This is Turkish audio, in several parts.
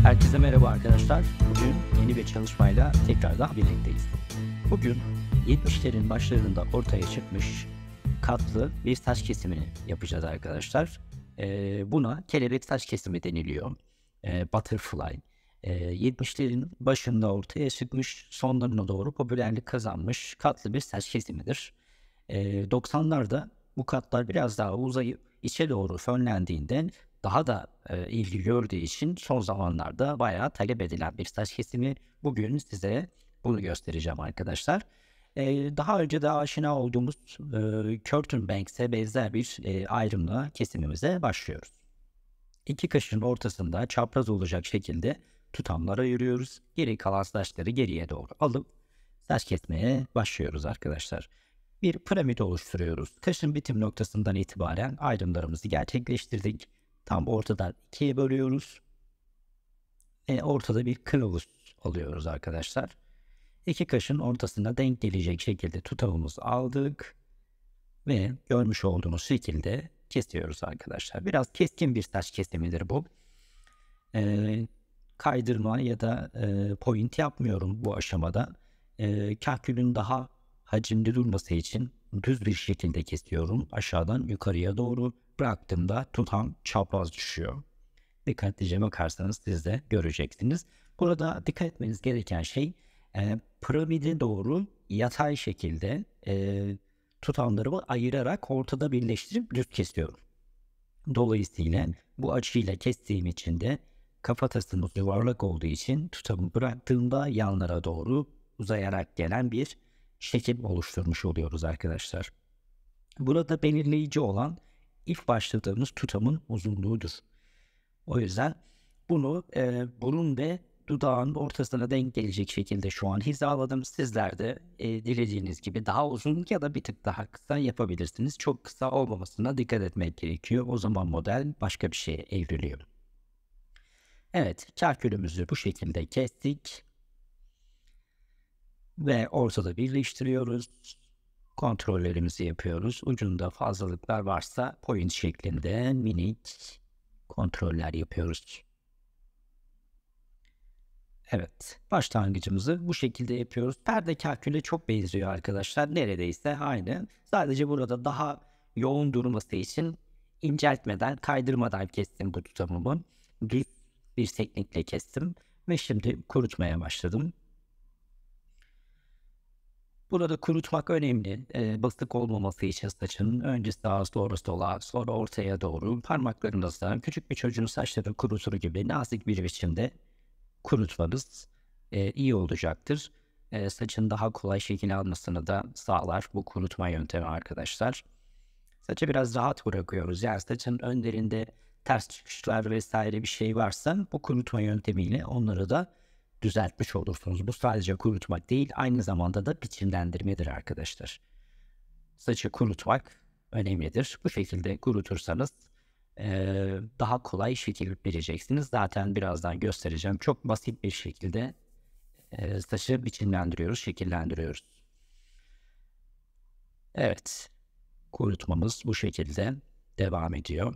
Herkese merhaba arkadaşlar. Bugün yeni bir çalışmayla tekrardan birlikteyiz. Bugün 70'lerin başlarında ortaya çıkmış katlı bir saç kesimini yapacağız arkadaşlar. Buna kelebek saç kesimi deniliyor. Butterfly. 70'lerin başında ortaya çıkmış, sonlarına doğru popülerlik kazanmış katlı bir saç kesimidir. 90'larda bu katlar biraz daha uzayıp içe doğru fönlendiğinde daha da ilgi gördüğü için son zamanlarda bayağı talep edilen bir saç kesimi. Bugün size bunu göstereceğim arkadaşlar. Daha önce de aşina olduğumuz curtain banks'e benzer bir ayrımla kesimimize başlıyoruz. İki kaşın ortasında çapraz olacak şekilde tutamlar ayırıyoruz. Geri kalan saçları geriye doğru alıp saç kesmeye başlıyoruz arkadaşlar. Bir piramit oluşturuyoruz. Kaşın bitim noktasından itibaren ayrımlarımızı gerçekleştirdik. Tam ortadan ikiye bölüyoruz. Ortada bir kılavuz alıyoruz arkadaşlar. İki kaşın ortasına denk gelecek şekilde tutamımızı aldık. Ve görmüş olduğunuz şekilde kesiyoruz arkadaşlar. Biraz keskin bir saç kesimidir bu. Kaydırma ya da point yapmıyorum bu aşamada. Kahkülün daha hacimli durması için düz bir şekilde kesiyorum. Aşağıdan yukarıya doğru bıraktığımda tutam çapraz düşüyor. Dikkatlice bakarsanız siz de göreceksiniz. Burada dikkat etmeniz gereken şey piramide doğru yatay şekilde tutamlarımı ayırarak ortada birleştirip düz kesiyorum. Dolayısıyla bu açıyla kestiğim için de kafatasımız yuvarlak olduğu için tutamı bıraktığımda yanlara doğru uzayarak gelen bir şekil oluşturmuş oluyoruz arkadaşlar. Burada belirleyici olan ilk başladığımız tutamın uzunluğudur. O yüzden bunu burun ve dudağın ortasına denk gelecek şekilde şu an hizaladım. Sizler de dilediğiniz gibi daha uzun ya da bir tık daha kısa yapabilirsiniz. Çok kısa olmamasına dikkat etmek gerekiyor. O zaman model başka bir şeye evriliyor. Evet, kahkülümüzü bu şekilde kestik. Ve ortada birleştiriyoruz. Kontrollerimizi yapıyoruz. Ucunda fazlalıklar varsa point şeklinde minik kontroller yapıyoruz. Evet, başlangıcımızı bu şekilde yapıyoruz. Perde kahküle çok benziyor arkadaşlar. Neredeyse aynı. Sadece burada daha yoğun durması için inceltmeden, kaydırmadan kestim bu tutamımı. Düz bir teknikle kestim ve şimdi kurutmaya başladım. Burada kurutmak önemli. Basık olmaması için saçın önce sağa sonra sola sonra ortaya doğru parmaklarınızla küçük bir çocuğun saçları kurutur gibi nazik bir biçimde kurutmanız iyi olacaktır. Saçın daha kolay şekil almasını da sağlar bu kurutma yöntemi arkadaşlar. Saçı biraz rahat bırakıyoruz. Yani saçın önlerinde ters çıkışlar vesaire bir şey varsa bu kurutma yöntemiyle onları da düzeltmiş olursunuz. Bu sadece kurutmak değil, aynı zamanda da biçimlendirmedir arkadaşlar. Saçı kurutmak önemlidir. Bu şekilde kurutursanız daha kolay şekil vereceksiniz. Zaten birazdan göstereceğim. Çok basit bir şekilde saçı biçimlendiriyoruz, şekillendiriyoruz. Evet, kurutmamız bu şekilde devam ediyor.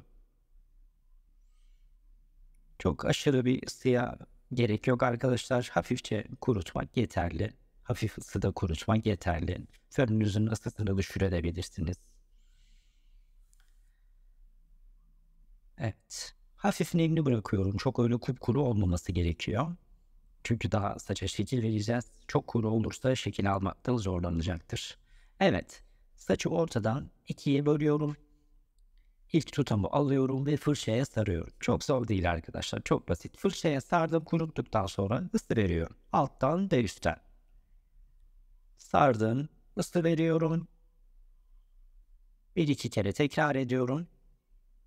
Çok aşırı bir ısıya gerek yok arkadaşlar. Hafifçe kurutmak yeterli. Hafif ısıda kurutmak yeterli. Fönünüzün ısısını düşürebilirsiniz. Evet. Hafif nemli bırakıyorum. Çok öyle kupkuru olmaması gerekiyor. Çünkü daha saça şekil vereceğiz. Çok kuru olursa şekil almakta zorlanacaktır. Evet. Saçı ortadan ikiye bölüyorum. İlk tutamı alıyorum ve fırçaya sarıyorum. Çok zor değil arkadaşlar. Çok basit. Fırçaya sardım, kuruttuktan sonra ısı veriyorum. Alttan ve üstten. Sardım, ısı veriyorum. Bir iki kere tekrar ediyorum.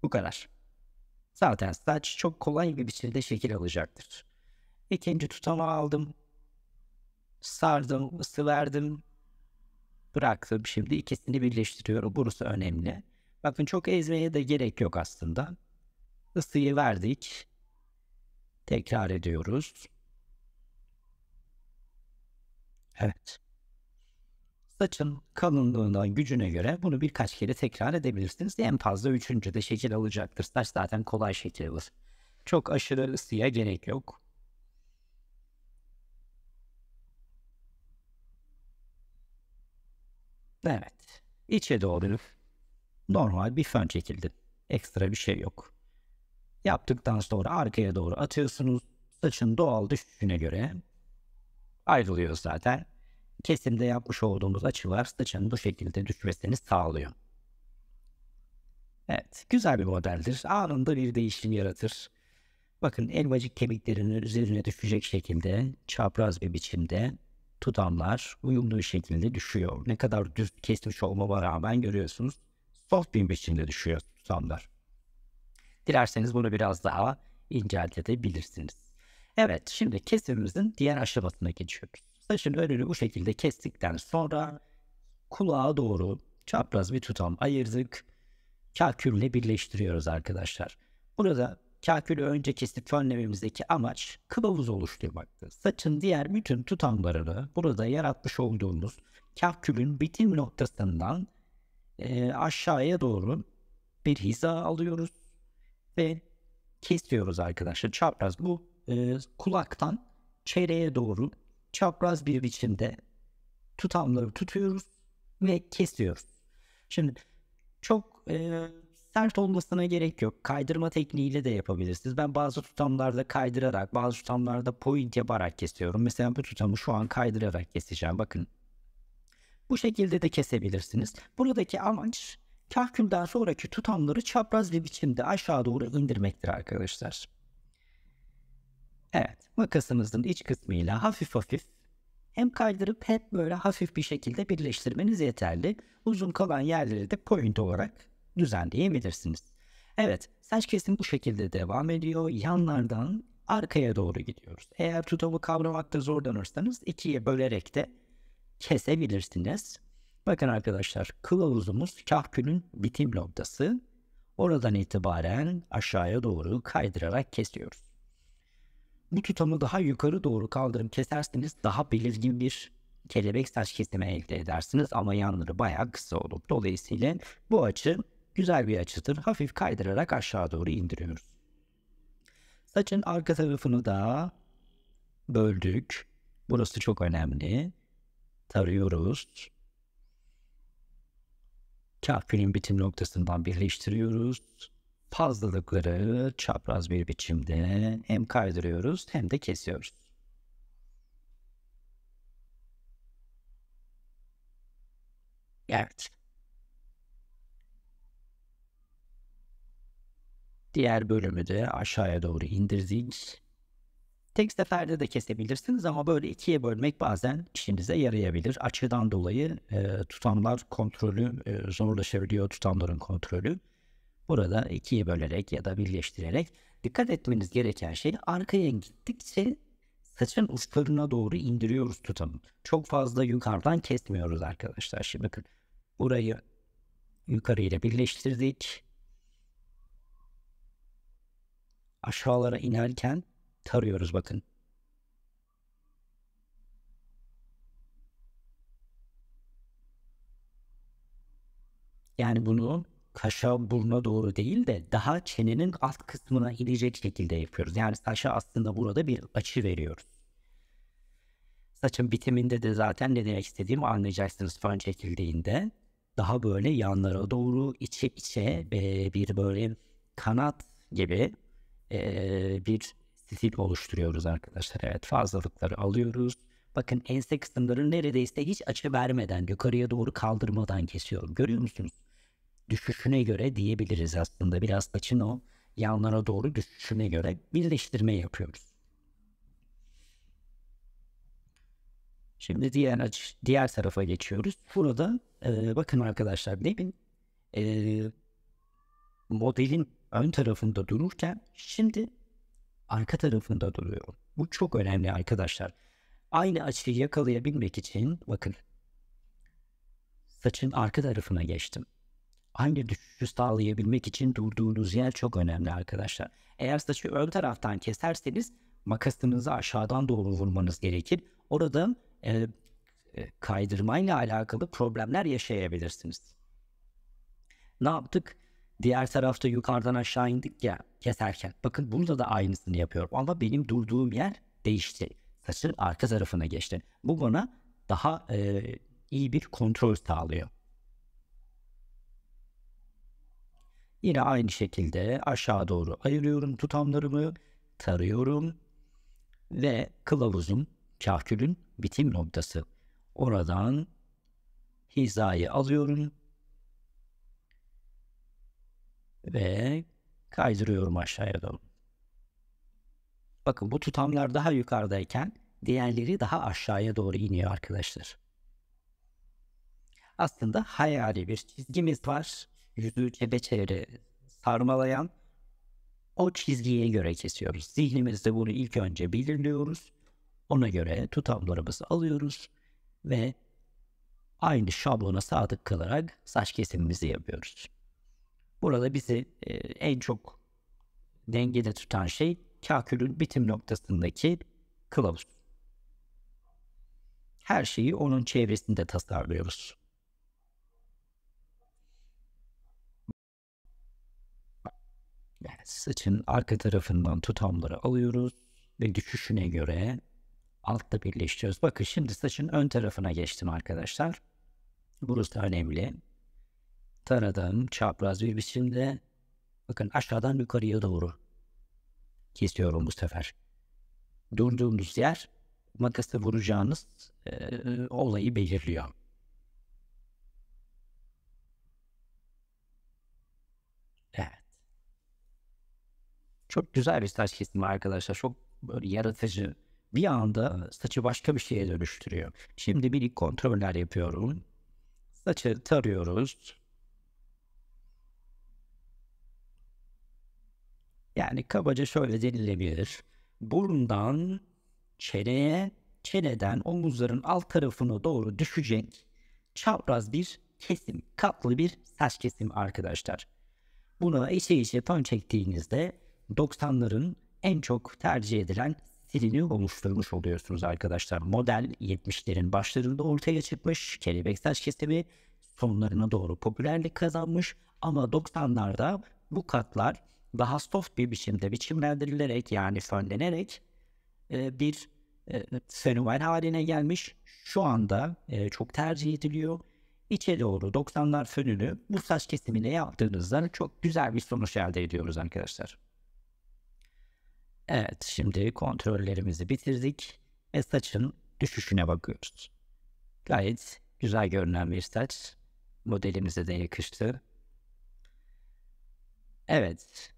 Bu kadar. Zaten saç çok kolay bir biçimde şekil alacaktır. İkinci tutamı aldım. Sardım, ısı verdim. Bıraktım. Şimdi ikisini birleştiriyorum. Burası önemli. Bakın çok ezmeye de gerek yok aslında. Isıyı verdik. Tekrar ediyoruz. Evet. Saçın kalınlığına, gücüne göre bunu birkaç kere tekrar edebilirsiniz. En fazla üçüncüde şekil alacaktır. Saç zaten kolay şekil alır. Çok aşırı ısıya gerek yok. Evet. İçe doğru normal bir fön çekildi. Ekstra bir şey yok. Yaptıktan sonra arkaya doğru atıyorsunuz. Saçın doğal düşüşüne göre ayrılıyor zaten. Kesimde yapmış olduğumuz açılar saçın bu şekilde düşmesini sağlıyor. Evet, güzel bir modeldir. Anında bir değişim yaratır. Bakın elmacık kemiklerinin üzerine düşecek şekilde çapraz bir biçimde tutamlar uyumlu bir şekilde düşüyor. Ne kadar düz kesmiş olmama rağmen görüyorsunuz soft bir biçimde düşüyor tutamlar. Dilerseniz bunu biraz daha inceltebilirsiniz. Evet, şimdi kesimimizin diğer aşamasına geçiyoruz. Saçın önünü bu şekilde kestikten sonra kulağa doğru çapraz bir tutam ayırdık. Kahkülle birleştiriyoruz arkadaşlar. Burada kahkülü önce kesip fönlememizdeki amaç kılavuz oluşturmaktı. Saçın diğer bütün tutamlarını burada yaratmış olduğumuz kahkülün bitim noktasından aşağıya doğru bir hiza alıyoruz ve kesiyoruz arkadaşlar. Çapraz bu kulaktan çeneye doğru çapraz bir biçimde tutamları tutuyoruz ve kesiyoruz. Şimdi çok sert olmasına gerek yok. Kaydırma tekniğiyle de yapabilirsiniz. Ben bazı tutamlarda kaydırarak, bazı tutamlarda point yaparak kesiyorum. Mesela bu tutamı şu an kaydırarak keseceğim. Bakın. Bu şekilde de kesebilirsiniz. Buradaki amaç kahkülden sonraki tutamları çapraz bir biçimde aşağı doğru indirmektir arkadaşlar. Evet, makasımızın iç kısmıyla hafif hafif hem kaydırıp hem böyle hafif bir şekilde birleştirmeniz yeterli. Uzun kalan yerleri de point olarak düzenleyebilirsiniz. Evet, saç kesim bu şekilde devam ediyor. Yanlardan arkaya doğru gidiyoruz. Eğer tutamı kavramakta zorlanırsanız ikiye bölerek de kesebilirsiniz. Bakın arkadaşlar, kılavuzumuz kahkülün bitim noktası. Oradan itibaren aşağıya doğru kaydırarak kesiyoruz. Bu tutamı daha yukarı doğru kaldırıp keserseniz daha belirgin bir kelebek saç kesimi elde edersiniz ama yanları bayağı kısa olur. Dolayısıyla bu açı güzel bir açıdır. Hafif kaydırarak aşağı doğru indiriyoruz. Saçın arka tarafını da böldük. Burası çok önemli. Tarıyoruz. Kahkülün bitim noktasından birleştiriyoruz. Fazlalıkları çapraz bir biçimde hem kaydırıyoruz hem de kesiyoruz. Evet. Diğer bölümü de aşağıya doğru indirdik. Tek seferde de kesebilirsiniz ama böyle ikiye bölmek bazen işinize yarayabilir. Açıdan dolayı tutamlar kontrolü zorlaşabiliyor, tutamların kontrolü. Burada ikiye bölerek ya da birleştirerek dikkat etmeniz gereken şey arkaya gittikçe saçın uçlarına doğru indiriyoruz tutamı. Çok fazla yukarıdan kesmiyoruz arkadaşlar. Şimdi bakın burayı yukarıyla birleştirdik. Aşağılara inerken tarıyoruz bakın. Yani bunu kaşa buruna doğru değil de daha çenenin alt kısmına inecek şekilde yapıyoruz. Yani saça aslında burada bir açı veriyoruz. Saçın bitiminde de zaten ne demek istediğimi anlayacaksınız fön çekildiğinde. Daha böyle yanlara doğru içe içe bir böyle kanat gibi bir stil oluşturuyoruz arkadaşlar. Evet, fazlalıkları alıyoruz. Bakın ense kısımları neredeyse hiç açı vermeden yukarıya doğru kaldırmadan kesiyorum. Görüyor musunuz? Düşüşüne göre diyebiliriz aslında. Biraz saçın o yanlara doğru düşüşüne göre birleştirme yapıyoruz. Şimdi diğer tarafa geçiyoruz. Burada bakın arkadaşlar, demin modelin ön tarafında dururken şimdi arka tarafında duruyor. Bu çok önemli arkadaşlar. Aynı açıyı yakalayabilmek için bakın saçın arka tarafına geçtim. Aynı düşüşü sağlayabilmek için durduğunuz yer çok önemli arkadaşlar. Eğer saçı ön taraftan keserseniz makasınızı aşağıdan doğru vurmanız gerekir. Orada kaydırmayla alakalı problemler yaşayabilirsiniz. Ne yaptık? Diğer tarafta yukarıdan aşağı indik ya keserken. Bakın burada da aynısını yapıyorum ama benim durduğum yer değişti. Saçın arka tarafına geçti. Bu bana daha iyi bir kontrol sağlıyor. Yine aynı şekilde aşağı doğru ayırıyorum tutamlarımı, tarıyorum ve kılavuzun, kahkülün bitim noktası. Oradan hizayı alıyorum ve kaydırıyorum aşağıya doğru. Bakın bu tutamlar daha yukarıdayken diğerleri daha aşağıya doğru iniyor arkadaşlar. Aslında hayali bir çizgimiz var. Yüzü çepeçevre sarmalayan, o çizgiye göre kesiyoruz. Zihnimizde bunu ilk önce belirliyoruz. Ona göre tutamlarımızı alıyoruz ve aynı şablona sadık kalarak saç kesimimizi yapıyoruz. Burada bizi en çok dengede tutan şey kahkülün bitim noktasındaki kılavuz. Her şeyi onun çevresinde tasarlıyoruz. Yani saçın arka tarafından tutamları alıyoruz ve düşüşüne göre altta birleştiriyoruz. Bakın şimdi saçın ön tarafına geçtim arkadaşlar. Burası önemli. Taradım çapraz bir biçimde. Bakın aşağıdan yukarıya doğru kesiyorum bu sefer. Durduğunuz yer makasla vuracağınız olayı belirliyor. Evet. Çok güzel bir saç kesimi arkadaşlar. Çok böyle yaratıcı. Bir anda saçı başka bir şeye dönüştürüyor. Şimdi minik kontroller yapıyorum. Saçı tarıyoruz. Yani kabaca şöyle denilebilir. Burundan çeneye, çeneden omuzların alt tarafına doğru düşecek çapraz bir kesim, katlı bir saç kesimi arkadaşlar. Buna içe fön çektiğinizde 90'ların en çok tercih edilen stilini oluşturmuş oluyorsunuz arkadaşlar. Model 70'lerin başlarında ortaya çıkmış kelebek saç kesimi sonlarına doğru popülerlik kazanmış ama 90'larda bu katlar daha soft bir biçimde biçimlendirilerek yani fönlenerek bir fenomen haline gelmiş. Şu anda çok tercih ediliyor. İçe doğru 90'lar fönünü bu saç kesimine yaptığınızda çok güzel bir sonuç elde ediyoruz arkadaşlar. Evet, şimdi kontrollerimizi bitirdik ve saçın düşüşüne bakıyoruz. Gayet güzel görünen bir saç. Modelimize de yakıştı. Evet,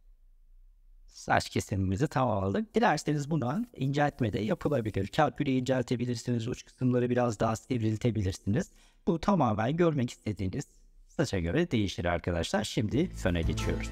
saç kesimimizi tamamladık. Dilerseniz buna inceltme de yapılabilir. Kalkülü inceltebilirsiniz. Uç kısımları biraz daha sivriltebilirsiniz. Bu tamamen görmek istediğiniz saça göre değişir arkadaşlar. Şimdi föne geçiyoruz.